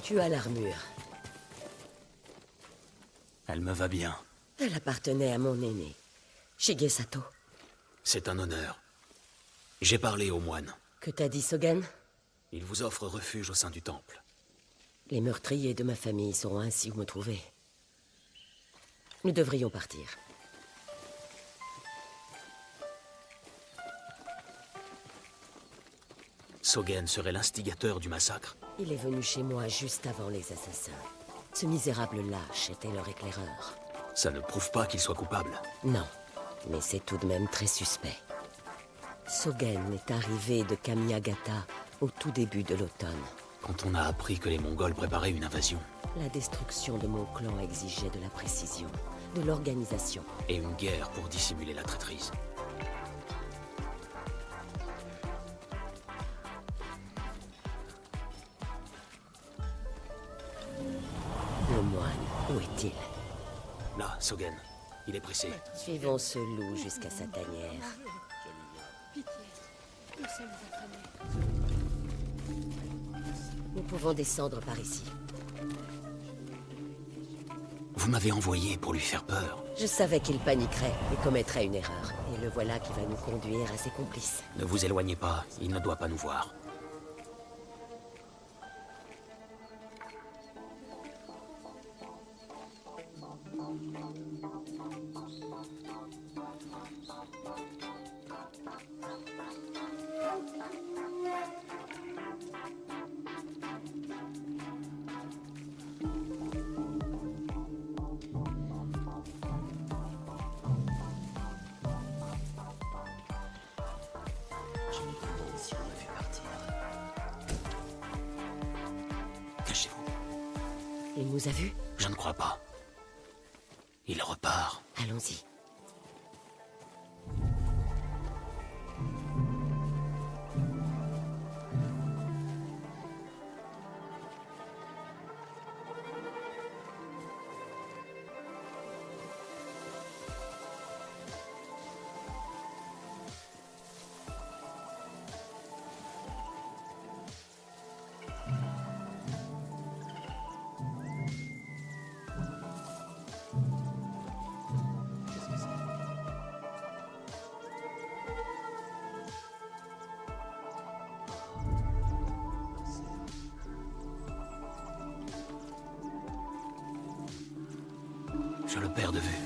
Tu as l'armure. Elle me va bien. Elle appartenait à mon aîné, Shigesato. C'est un honneur. J'ai parlé au moine. Que t'as dit Sogen? Il vous offre refuge au sein du temple. Les meurtriers de ma famille sauront ainsi où me trouver. Nous devrions partir. Sogen serait l'instigateur du massacre. Il est venu chez moi juste avant les assassins. Ce misérable lâche était leur éclaireur. Ça ne prouve pas qu'il soit coupable. Non, mais c'est tout de même très suspect. Sogen est arrivé de Kamiagata au tout début de l'automne. Quand on a appris que les Mongols préparaient une invasion. La destruction de mon clan exigeait de la précision, de l'organisation. Et une guerre pour dissimuler la traîtrise. Le moine, où est-il? Là, Sogen. Il est pressé. Suivons ce loup jusqu'à sa tanière. Nous pouvons descendre par ici. Vous m'avez envoyé pour lui faire peur. Je savais qu'il paniquerait et commettrait une erreur. Et le voilà qui va nous conduire à ses complices. Ne vous éloignez pas, il ne doit pas nous voir. Je me demande si on m'a vu partir. Cachez-vous. Il nous a vus? Je ne crois pas. Il repart. Allons-y. Je le perds de vue.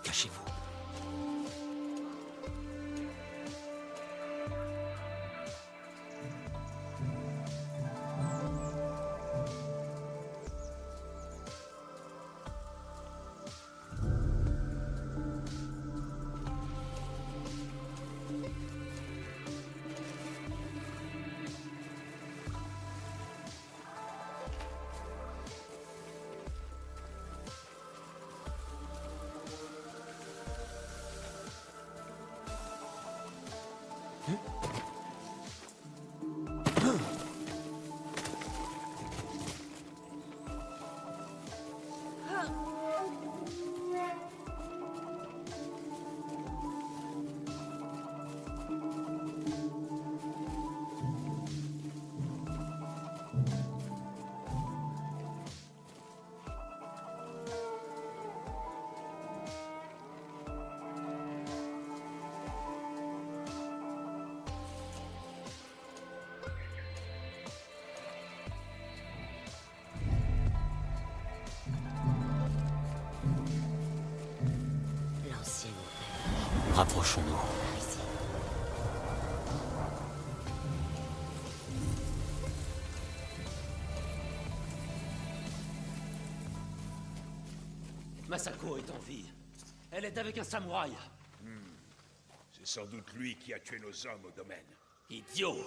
Cachez-vous. L'ancienne Rapprochons-nous. par ici. Masako est en vie. Elle est avec un samouraï. C'est sans doute lui qui a tué nos hommes au domaine. Idiot!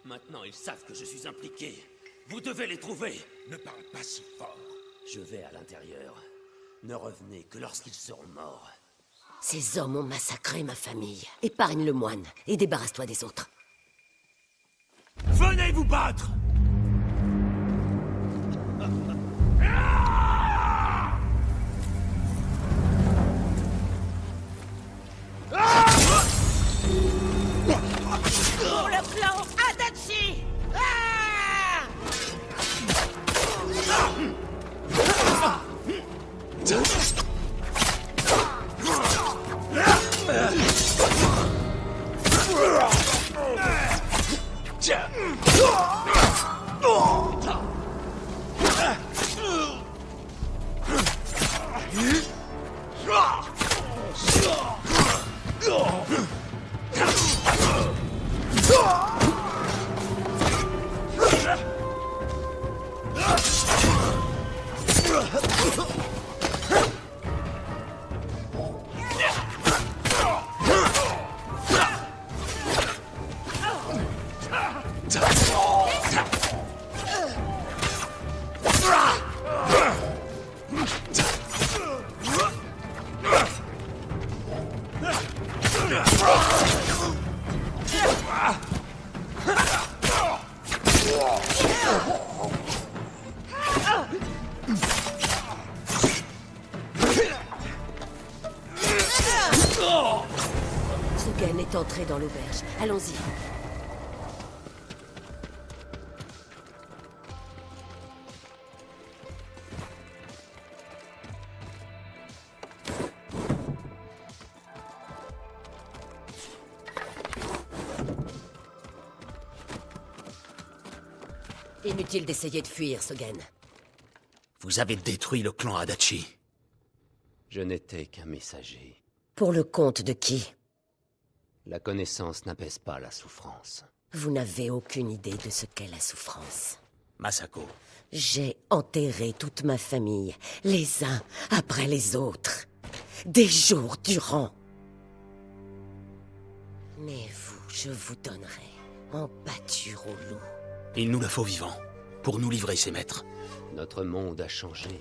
Maintenant, ils savent que je suis impliqué. Vous devez les trouver. Ne parle pas si fort. Je vais à l'intérieur. Ne revenez que lorsqu'ils seront morts. Ces hommes ont massacré ma famille. Épargne le moine et débarrasse-toi des autres. Venez vous battre! Pour le clan Adachi! Sogen est entré dans l'auberge. Allons-y. Inutile d'essayer de fuir, Sogen. Vous avez détruit le clan Adachi. Je n'étais qu'un messager. Pour le compte de qui? La connaissance n'apaise pas la souffrance. Vous n'avez aucune idée de ce qu'est la souffrance. Masako, J'ai enterré toute ma famille, les uns après les autres, des jours durant. Mais vous, je vous donnerai en pâture au loup. il nous le faut vivant, pour nous livrer ses maîtres. Notre monde a changé.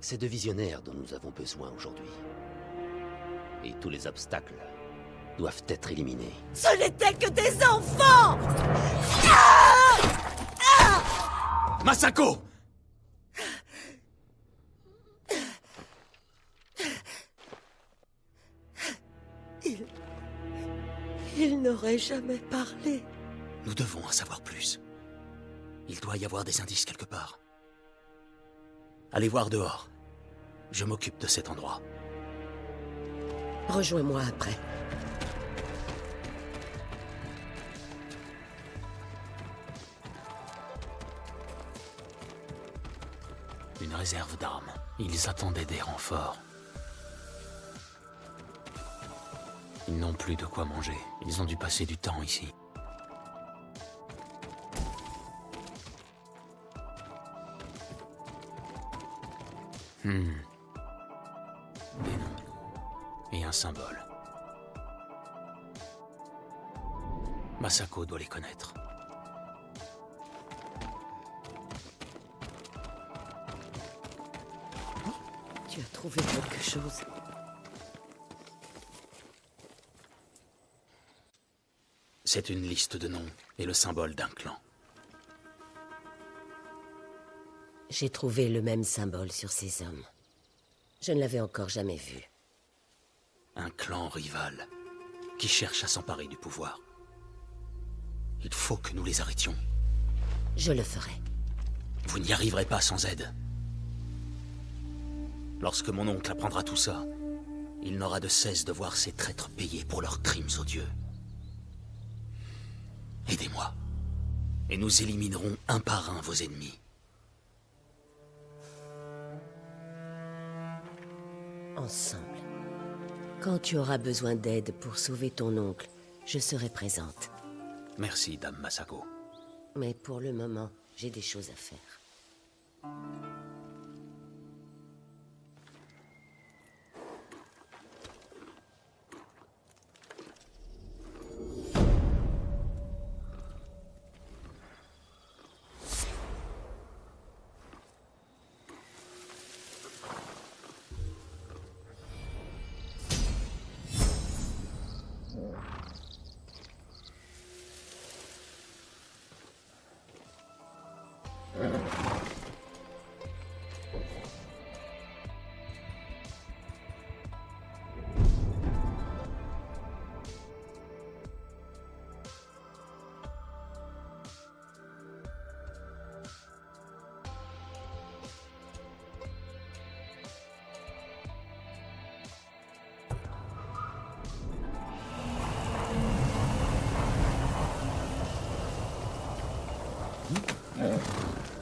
C'est de visionnaires dont nous avons besoin aujourd'hui. Et tous les obstacles doivent être éliminés. Ce n'étaient que des enfants! Masako! Il n'aurait jamais parlé. Nous devons en savoir plus. Il doit y avoir des indices quelque part. Allez voir dehors. Je m'occupe de cet endroit. Rejoins-moi après. Une réserve d'armes. Ils attendaient des renforts. Ils n'ont plus de quoi manger. Ils ont dû passer du temps ici. Des noms. Et un symbole. Masako doit les connaître. Tu as trouvé quelque chose? C'est une liste de noms et le symbole d'un clan. J'ai trouvé le même symbole sur ces hommes. Je ne l'avais encore jamais vu. Un clan rival qui cherche à s'emparer du pouvoir. Il faut que nous les arrêtions. Je le ferai. Vous n'y arriverez pas sans aide. Lorsque mon oncle apprendra tout ça, il n'aura de cesse de voir ces traîtres payés pour leurs crimes odieux. Aidez-moi, et nous éliminerons un par un vos ennemis. Ensemble. Quand tu auras besoin d'aide pour sauver ton oncle, je serai présente. Merci, Dame Masako. Mais pour le moment, j'ai des choses à faire.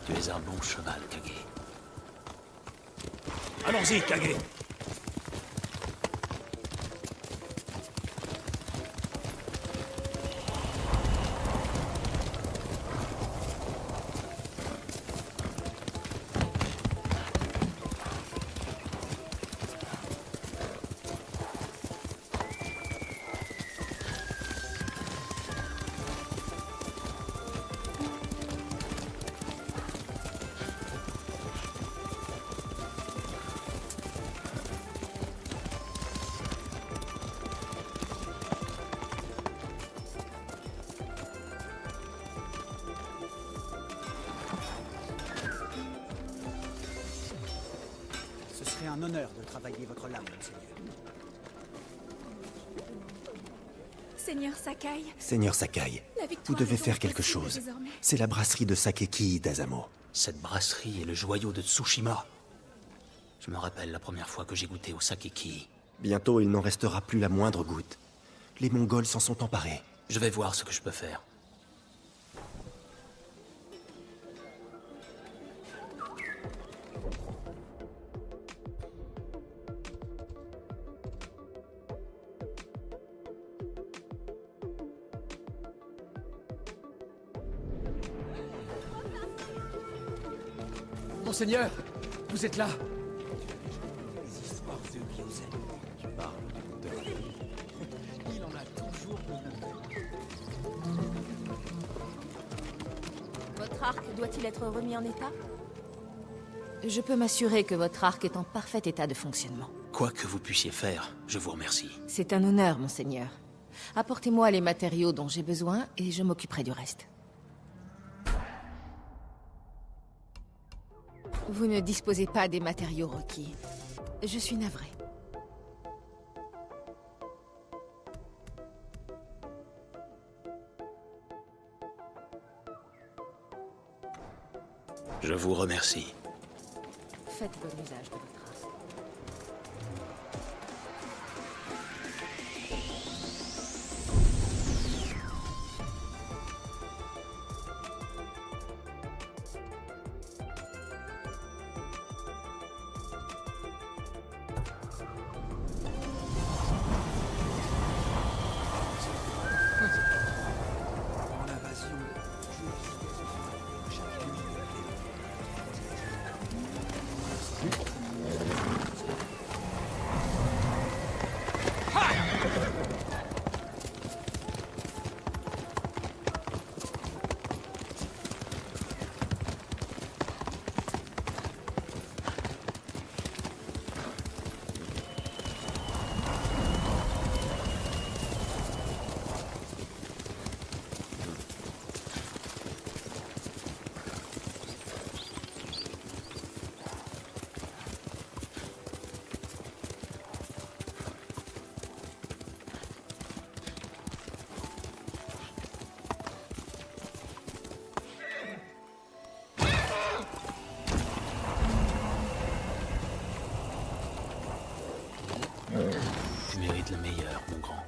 Tu es un bon cheval, Kage. Allons-y, Kage. Ce serait un honneur de travailler votre lame, monseigneur. Seigneur Sakai, Seigneur Sakai, la vous victoire devez est faire donc quelque possible chose. désormais. C'est la brasserie de Sakeki d'Azamo. Cette brasserie est le joyau de Tsushima. Je me rappelle la première fois que j'ai goûté au sakeki. Bientôt, il n'en restera plus la moindre goutte. Les Mongols s'en sont emparés. Je vais voir ce que je peux faire. Monseigneur, vous êtes là. Les histoires de Biozen. Tu parles de Il en a toujours une. Votre arc doit-il être remis en état? Je peux m'assurer que votre arc est en parfait état de fonctionnement. Quoi que vous puissiez faire, je vous remercie. C'est un honneur, monseigneur. Apportez-moi les matériaux dont j'ai besoin et je m'occuperai du reste. Vous ne disposez pas des matériaux requis. Je suis navré. Je vous remercie. Faites bon usage de votre arc. Dans l'invasion, Tu mérites le meilleur, mon grand.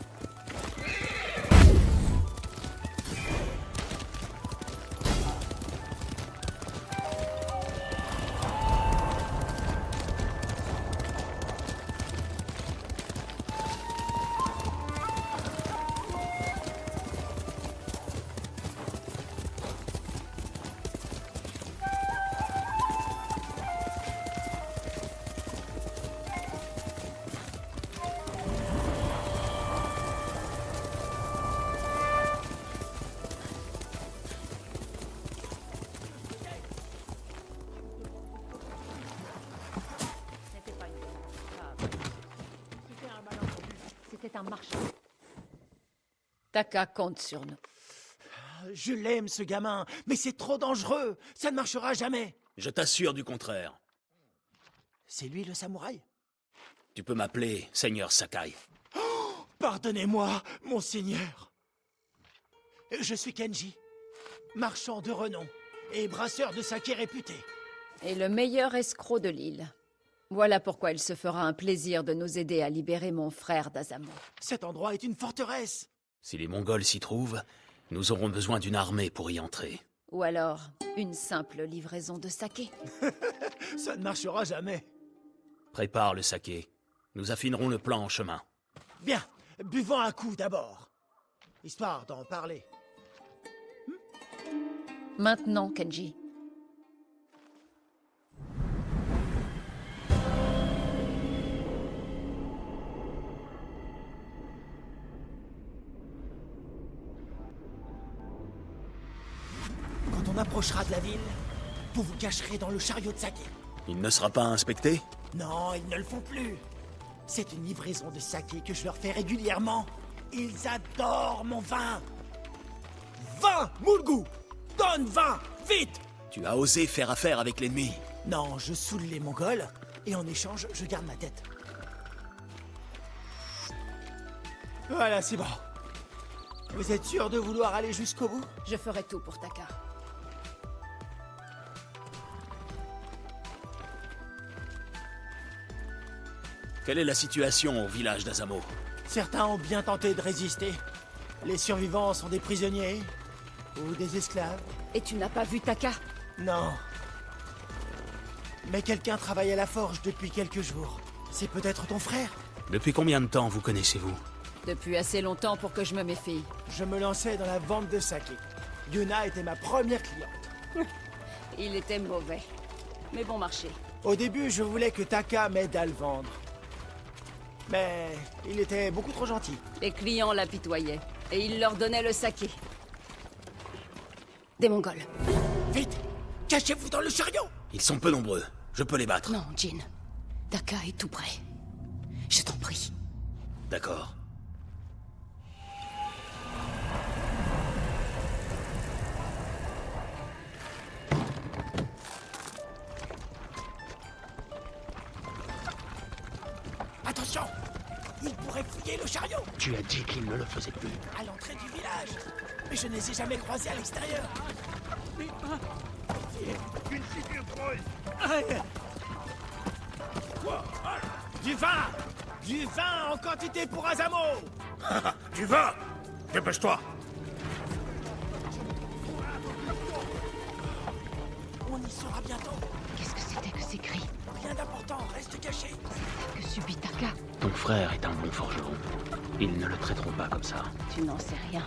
C'était un marchand. Taka compte sur nous. Je l'aime, ce gamin, mais c'est trop dangereux. Ça ne marchera jamais. Je t'assure du contraire. C'est lui le samouraï? Tu peux m'appeler Seigneur Sakai. Pardonnez-moi, monseigneur. Je suis Kenji, marchand de renom et brasseur de saké réputé. Et le meilleur escroc de l'île. Voilà pourquoi il se fera un plaisir de nous aider à libérer mon frère d'Azamo. Cet endroit est une forteresse. Si les Mongols s'y trouvent, nous aurons besoin d'une armée pour y entrer. Ou alors, une simple livraison de saké. Ça ne marchera jamais. Prépare le saké. Nous affinerons le plan en chemin. Bien, buvons un coup d'abord. Histoire d'en parler. Maintenant, Kenji. Quand on approchera de la ville, vous vous cacherez dans le chariot de saké. Il ne sera pas inspecté? Non, ils ne le font plus. C'est une livraison de saké que je leur fais régulièrement. Ils adorent mon vin. 20 Moulgou! Donne 20! Vite! Tu as osé faire affaire avec l'ennemi. Non, je saoule les Mongols, et en échange, je garde ma tête. Voilà, c'est bon. Vous êtes sûr de vouloir aller jusqu'au bout? Je ferai tout pour Taka. Quelle est la situation au village d'Azamo? Certains ont bien tenté de résister. Les survivants sont des prisonniers ou des esclaves. Et tu n'as pas vu Taka? Non. Mais quelqu'un travaille à la forge depuis quelques jours. C'est peut-être ton frère? Depuis combien de temps vous connaissez-vous? Depuis assez longtemps pour que je me méfie. Je me lançais dans la vente de saké. Yuna était ma première cliente. Il était mauvais. Mais bon marché. Au début, je voulais que Taka m'aide à le vendre. Mais il était beaucoup trop gentil. Les clients l'apitoyaient. Et il leur donnait le saké. Des Mongols. Vite! Cachez-vous dans le chariot! Ils sont peu nombreux. Je peux les battre. Non, Jin. Taka est tout près. Je t'en prie. D'accord. Attention! Il pourrait fouiller le chariot! Tu as dit qu'il ne le faisait plus. À l'entrée du village! Mais je ne les ai jamais croisés à l'extérieur! Du vin! Du vin en quantité pour Azamo! Tu vas! Dépêche-toi! On y sera bientôt! Qu'est-ce que c'était que ces cris? Rien d'important, reste caché! Que subit Taka? Ton frère est un bon forgeron. Ils ne le traiteront pas comme ça. Tu n'en sais rien.